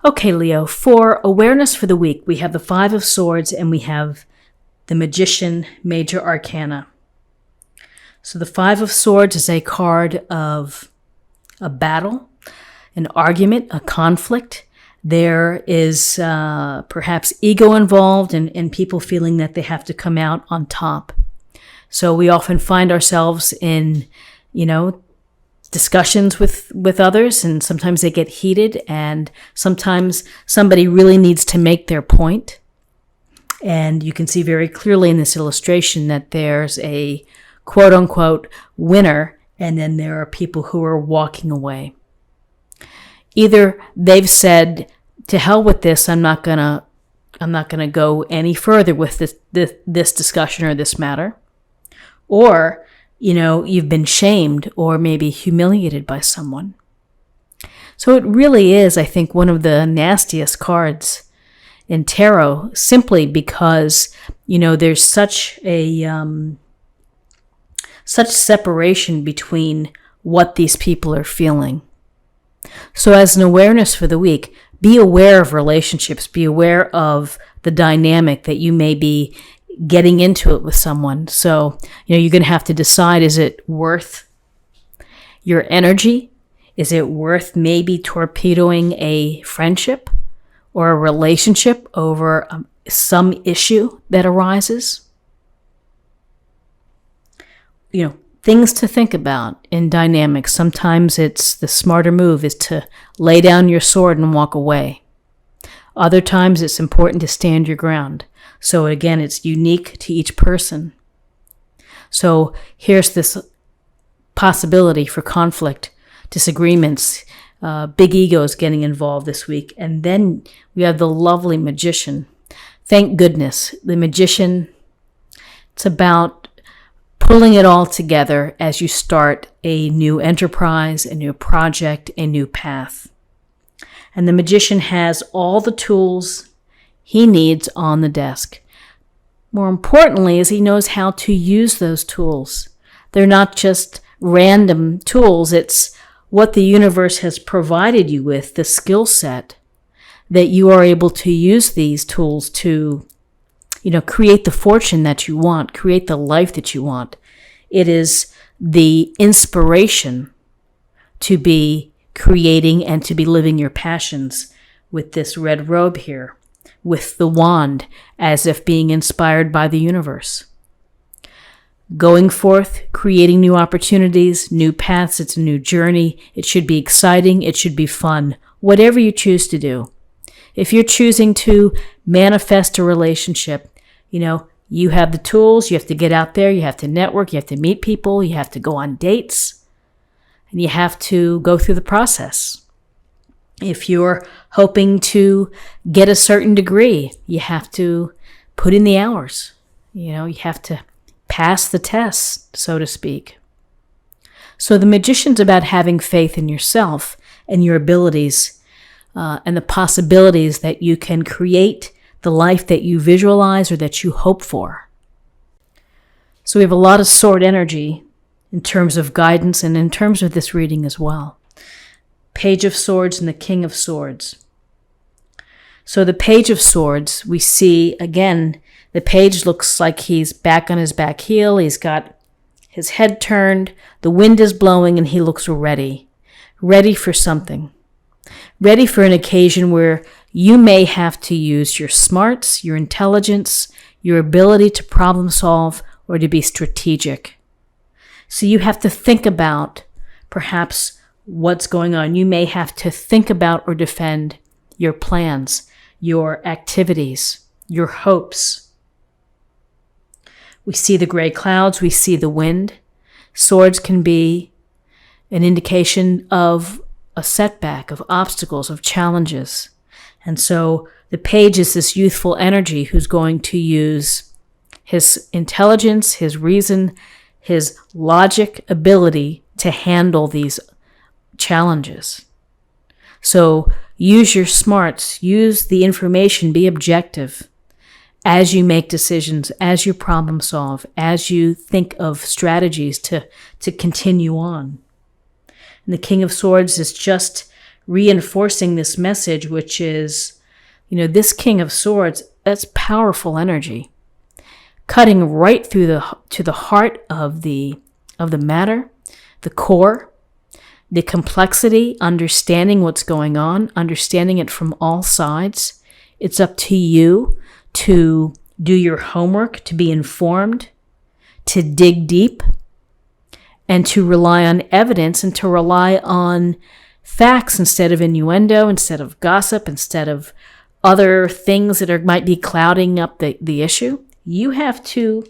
Okay, Leo, for awareness for the week, we have the Five of Swords and we have the Magician Major Arcana. So the Five of Swords is a card of a battle, an argument, a conflict. There is perhaps ego involved and people feeling that they have to come out on top. So we often find ourselves in, discussions with others, and sometimes they get heated, and sometimes somebody really needs to make their point. And you can see very clearly in this illustration that there's a quote-unquote winner, and then there are people who are walking away. Either they've said, to hell with this, I'm not gonna go any further with this discussion or this matter. Or, you've been shamed or maybe humiliated by someone. So it really is, I think, one of the nastiest cards in tarot, simply because, there's such separation between what these people are feeling. So as an awareness for the week, be aware of relationships, be aware of the dynamic that you may be getting into it with someone. So, you're going to have to decide, is it worth your energy? Is it worth maybe torpedoing a friendship or a relationship over some issue that arises? Things to think about in dynamics. Sometimes it's the smarter move is to lay down your sword and walk away. Other times it's important to stand your ground. So again, it's unique to each person. So here's this possibility for conflict, disagreements, big egos getting involved this week. And then we have the lovely Magician. Thank goodness. The Magician, it's about pulling it all together as you start a new enterprise, a new project, a new path. And the Magician has all the tools he needs on the desk. More importantly, is he knows how to use those tools. They're not just random tools. It's what the universe has provided you with, the skill set, that you are able to use these tools to, create the fortune that you want, create the life that you want. It is the inspiration to be creating and to be living your passions with this red robe here, with the wand, as if being inspired by the universe. Going forth, creating new opportunities, new paths. It's a new journey. It should be exciting. It should be fun. Whatever you choose to do. If you're choosing to manifest a relationship, you have the tools. You have to get out there. You have to network. You have to meet people. You have to go on dates. And you have to go through the process. If you're hoping to get a certain degree, you have to put in the hours. You have to pass the test, so to speak. So the Magician's about having faith in yourself and your abilities and the possibilities that you can create the life that you visualize or that you hope for. So we have a lot of sword energy in terms of guidance and in terms of this reading as well. Page of Swords and the King of Swords. So the Page of Swords, we see, again, the page looks like he's back on his back heel. He's got his head turned, the wind is blowing, and he looks ready for something. Ready for an occasion where you may have to use your smarts, your intelligence, your ability to problem solve, or to be strategic. So you have to think about perhaps what's going on. You may have to think about or defend your plans, your activities, your hopes. We see the gray clouds, we see the wind. Swords can be an indication of a setback, of obstacles, of challenges. And so the page is this youthful energy who's going to use his intelligence, his reason, his logic ability to handle these challenges. So use your smarts, use the information, be objective as you make decisions, as you problem solve, as you think of strategies to continue on. And the King of Swords is just reinforcing this message, which is, this King of Swords, that's powerful energy, cutting right through to the heart of the matter, the core, the complexity, understanding what's going on, understanding it from all sides. It's up to you to do your homework, to be informed, to dig deep, and to rely on evidence and to rely on facts instead of innuendo, instead of gossip, instead of other things that might be clouding up the issue. You have to,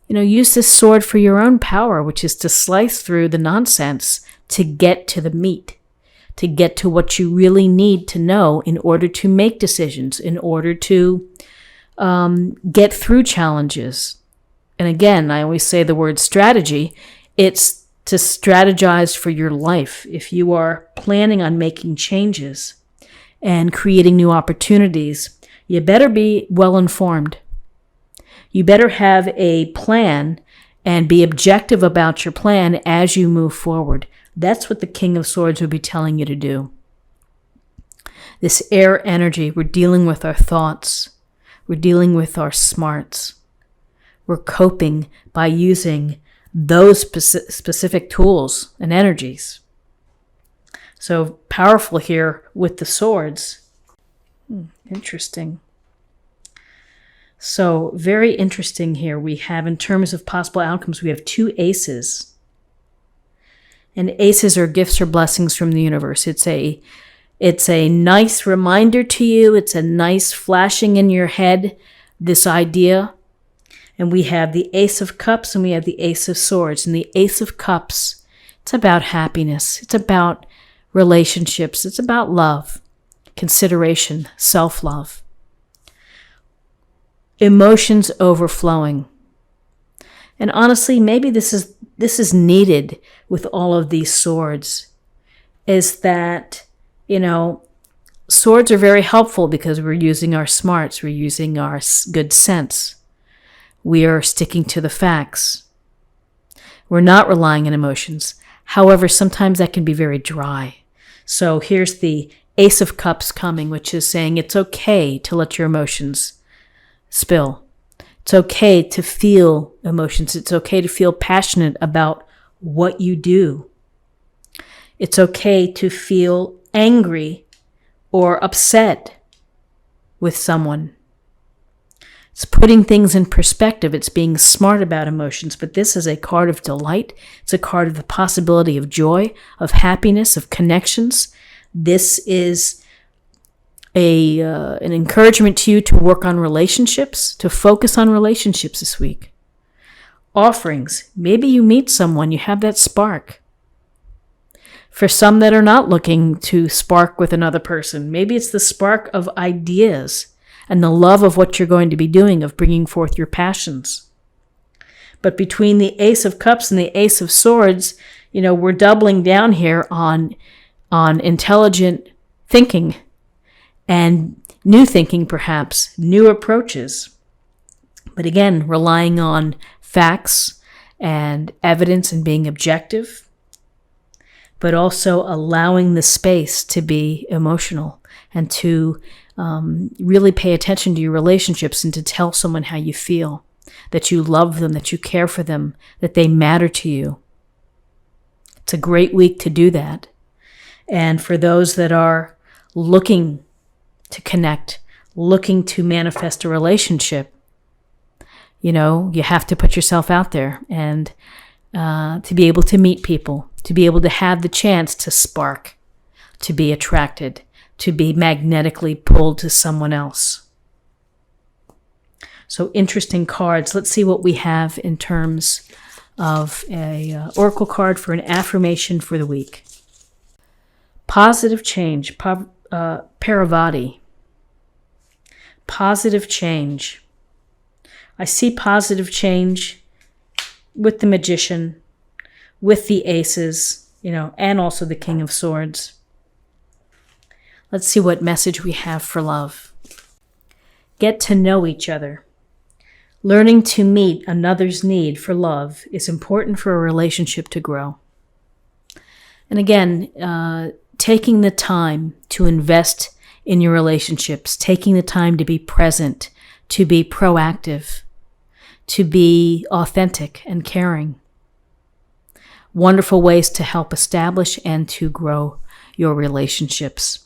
use this sword for your own power, which is to slice through the nonsense to get to the meat, to get to what you really need to know in order to make decisions, in order to get through challenges. And again, I always say the word strategy. It's to strategize for your life. If you are planning on making changes and creating new opportunities, you better be well informed. You better have a plan and be objective about your plan as you move forward. That's what the King of Swords would be telling you to do. This air energy, we're dealing with our thoughts. We're dealing with our smarts. We're coping by using those specific tools and energies. So powerful here with the swords. Interesting. So very interesting here. We have, in terms of possible outcomes, we have 2 aces. And aces are gifts or blessings from the universe. It's a nice reminder to you. It's a nice flashing in your head, this idea. And we have the Ace of Cups and we have the Ace of Swords. And the Ace of Cups, it's about happiness. It's about relationships. It's about love, consideration, self-love. Emotions overflowing. And honestly, maybe this is needed with all of these swords, is that, swords are very helpful because we're using our smarts, we're using our good sense. We are sticking to the facts. We're not relying on emotions. However, sometimes that can be very dry. So here's the Ace of Cups coming, which is saying it's okay to let your emotions spill. It's okay to feel emotions. It's okay to feel passionate about what you do. It's okay to feel angry or upset with someone. It's putting things in perspective. It's being smart about emotions. But this is a card of delight. It's a card of the possibility of joy, of happiness, of connections. This is an encouragement to you to work on relationships, to focus on relationships this week. Offerings. Maybe you meet someone, you have that spark. For some that are not looking to spark with another person, maybe it's the spark of ideas and the love of what you're going to be doing, of bringing forth your passions. But between the Ace of Cups and the Ace of Swords, we're doubling down here on intelligent thinking and new thinking, perhaps, new approaches. But again, relying on facts and evidence and being objective, but also allowing the space to be emotional and to really pay attention to your relationships and to tell someone how you feel, that you love them, that you care for them, that they matter to you. It's a great week to do that. And for those that are looking to connect, looking to manifest a relationship, you have to put yourself out there and to be able to meet people, to be able to have the chance to spark, to be attracted, to be magnetically pulled to someone else. So interesting cards. Let's see what we have in terms of a oracle card for an affirmation for the week. Positive change, Paravati. Positive change. I see positive change with the Magician, with the Aces, and also the King of Swords. Let's see what message we have for love. Get to know each other. Learning to meet another's need for love is important for a relationship to grow. And again, taking the time to invest in your relationships, taking the time to be present, to be proactive, to be authentic and caring. Wonderful ways to help establish and to grow your relationships.